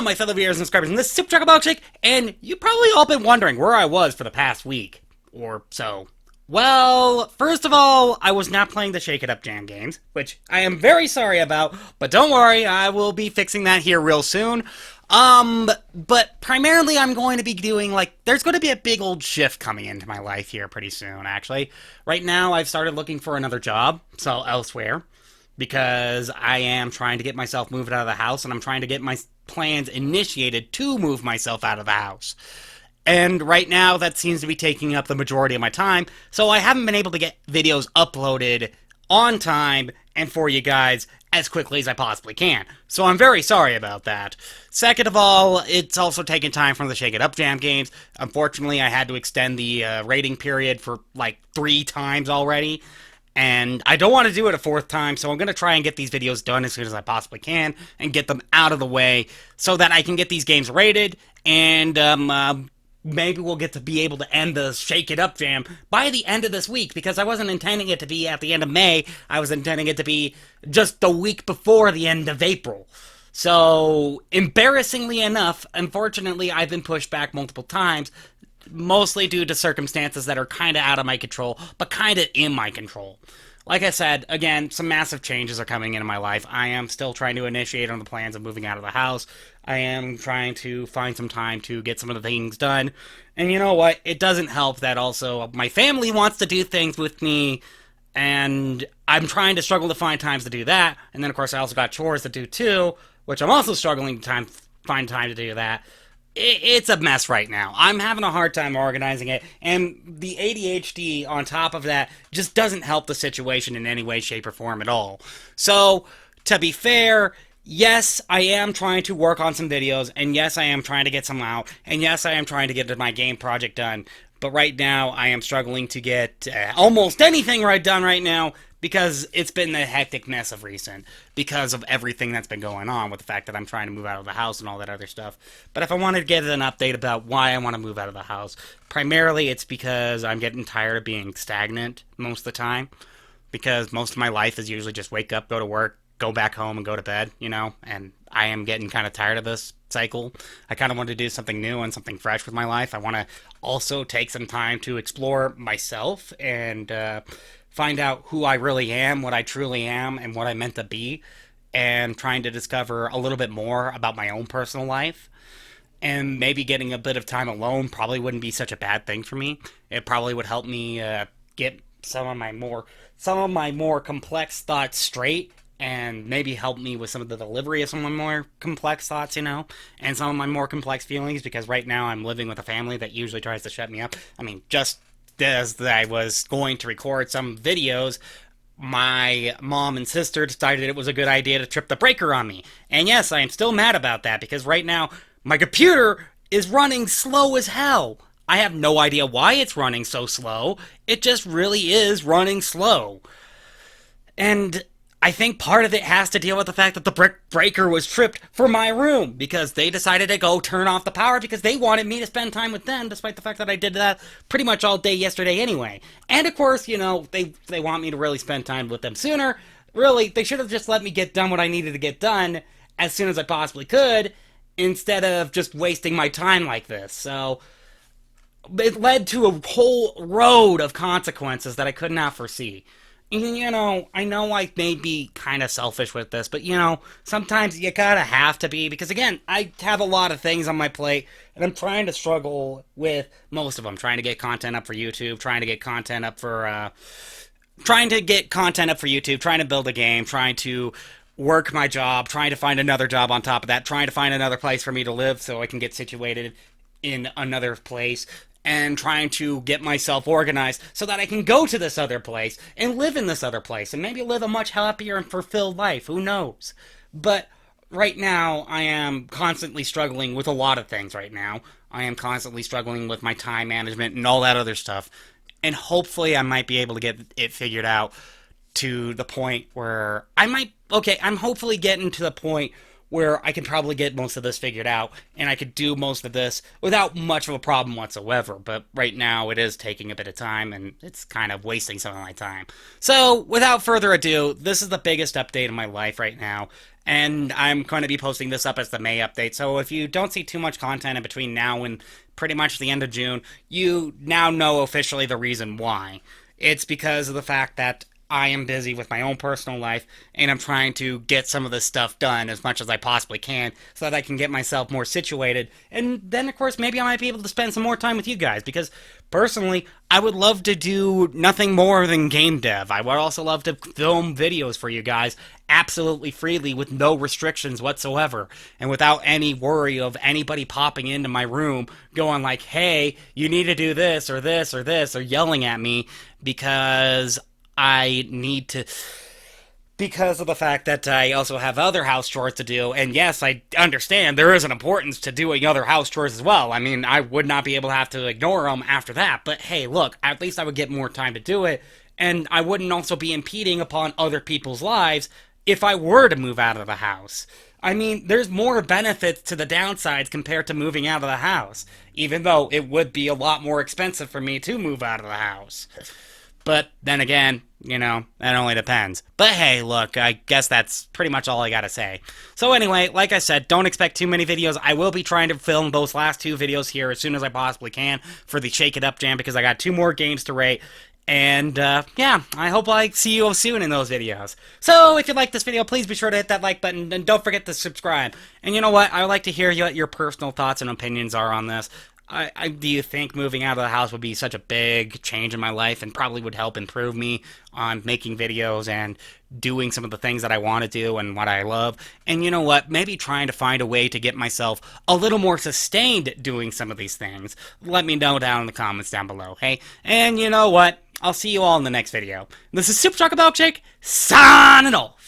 Hello, my fellow viewers and subscribers, and this is Superchocolatemilkshake, and you've probably all been wondering where I was for the past week, or so. Well, first of all, I was not playing the Shake It Up Jam games, which I am very sorry about, but don't worry, I will be fixing that here real soon. But primarily I'm going to be doing, there's going to be a big old shift coming into my life here pretty soon, actually. Right now, I've started looking for another job, so elsewhere, because I am trying to get myself moved out of the house, and I'm trying to get my plans initiated to move myself out of the house. And right now, that seems to be taking up the majority of my time, so I haven't been able to get videos uploaded on time and for you guys as quickly as I possibly can. So I'm very sorry about that. Second of all, it's also taken time from the Shake It Up Jam games. Unfortunately, I had to extend the rating period for 3 times already. And I don't want to do it a 4th time, so I'm going to try and get these videos done as soon as I possibly can and get them out of the way so that I can get these games rated, and maybe we'll get to be able to end the Shake It Up Jam by the end of this week, because I wasn't intending it to be at the end of May. I was intending it to be just the week before the end of April. So, embarrassingly enough, unfortunately, I've been pushed back multiple times, mostly due to circumstances that are kind of out of my control, but kind of in my control. Like I said, again, some massive changes are coming into my life. I am still trying to initiate on the plans of moving out of the house. I am trying to find some time to get some of the things done. And you know what? It doesn't help that also my family wants to do things with me, and I'm trying to struggle to find times to do that. And then, of course, I also got chores to do too, which I'm also struggling to find time to do that. It's a mess right now. I'm having a hard time organizing it, and the ADHD on top of that just doesn't help the situation in any way, shape, or form at all. So, to be fair, yes, I am trying to work on some videos, and yes, I am trying to get some out, and yes, I am trying to get my game project done, but right now, I am struggling to get almost anything done right now, because it's been a hectic mess of recent, because of everything that's been going on with the fact that I'm trying to move out of the house and all that other stuff. But if I wanted to get an update about why I want to move out of the house, primarily it's because I'm getting tired of being stagnant most of the time, because most of my life is usually just wake up, go to work, go back home, and go to bed, and I am getting kind of tired of this cycle. I kind of want to do something new and something fresh with my life. I want to also take some time to explore myself and find out who I really am, what I truly am, and what I meant to be, and trying to discover a little bit more about my own personal life. And maybe getting a bit of time alone probably wouldn't be such a bad thing for me. It probably would help me get some of my more complex thoughts straight, and maybe help me with some of the delivery of some of my more complex thoughts, and some of my more complex feelings, because right now I'm living with a family that usually tries to shut me up. I mean, just as I was going to record some videos, my mom and sister decided it was a good idea to trip the breaker on me. And yes, I am still mad about that, because right now, my computer is running slow as hell. I have no idea why it's running so slow. It just really is running slow. And I think part of it has to deal with the fact that the breaker was tripped for my room, because they decided to go turn off the power because they wanted me to spend time with them, despite the fact that I did that pretty much all day yesterday anyway. And of course, they want me to really spend time with them sooner. Really, they should have just let me get done what I needed to get done as soon as I possibly could, instead of just wasting my time like this. So it led to a whole road of consequences that I could not foresee. I know I may be kind of selfish with this, but, sometimes you gotta have to be, because, again, I have a lot of things on my plate, and I'm trying to struggle with most of them. Trying to get content up for YouTube, trying to get content up for YouTube, trying to build a game, trying to work my job, trying to find another job on top of that, trying to find another place for me to live so I can get situated in another place, and trying to get myself organized so that I can go to this other place and live in this other place and maybe live a much happier and fulfilled life. Who knows? But right now, I am constantly struggling with a lot of things right now. I am constantly struggling with my time management and all that other stuff. And hopefully I might be able to get it figured out to the point where I'm hopefully getting to the point where I can probably get most of this figured out, and I could do most of this without much of a problem whatsoever. But right now, it is taking a bit of time, and it's kind of wasting some of my time. So, without further ado, this is the biggest update in my life right now, and I'm going to be posting this up as the May update. So if you don't see too much content in between now and pretty much the end of June, you now know officially the reason why. It's because of the fact that I am busy with my own personal life, and I'm trying to get some of this stuff done as much as I possibly can so that I can get myself more situated. And then, of course, maybe I might be able to spend some more time with you guys, because personally, I would love to do nothing more than game dev. I would also love to film videos for you guys absolutely freely with no restrictions whatsoever and without any worry of anybody popping into my room going like, hey, you need to do this or this or this, or yelling at me because I need to, because of the fact that I also have other house chores to do. And yes, I understand there is an importance to doing other house chores as well. I mean, I would not be able to have to ignore them after that. But hey, look, at least I would get more time to do it. And I wouldn't also be impeding upon other people's lives if I were to move out of the house. I mean, there's more benefits to the downsides compared to moving out of the house, even though it would be a lot more expensive for me to move out of the house. But then again, you know, that only depends. But hey, look, I guess that's pretty much all I gotta say. So anyway, like I said, don't expect too many videos. I will be trying to film those last 2 videos here as soon as I possibly can for the Shake It Up Jam, because I got 2 more games to rate. And, yeah, I hope I see you soon in those videos. So, if you like this video, please be sure to hit that like button, and don't forget to subscribe. And you know what? I would like to hear what your personal thoughts and opinions are on this. Do you think moving out of the house would be such a big change in my life and probably would help improve me on making videos and doing some of the things that I want to do and what I love? And you know what? Maybe trying to find a way to get myself a little more sustained doing some of these things. Let me know down in the comments down below, hey? And you know what? I'll see you all in the next video. This is Superchocolatemilkshake, signing off.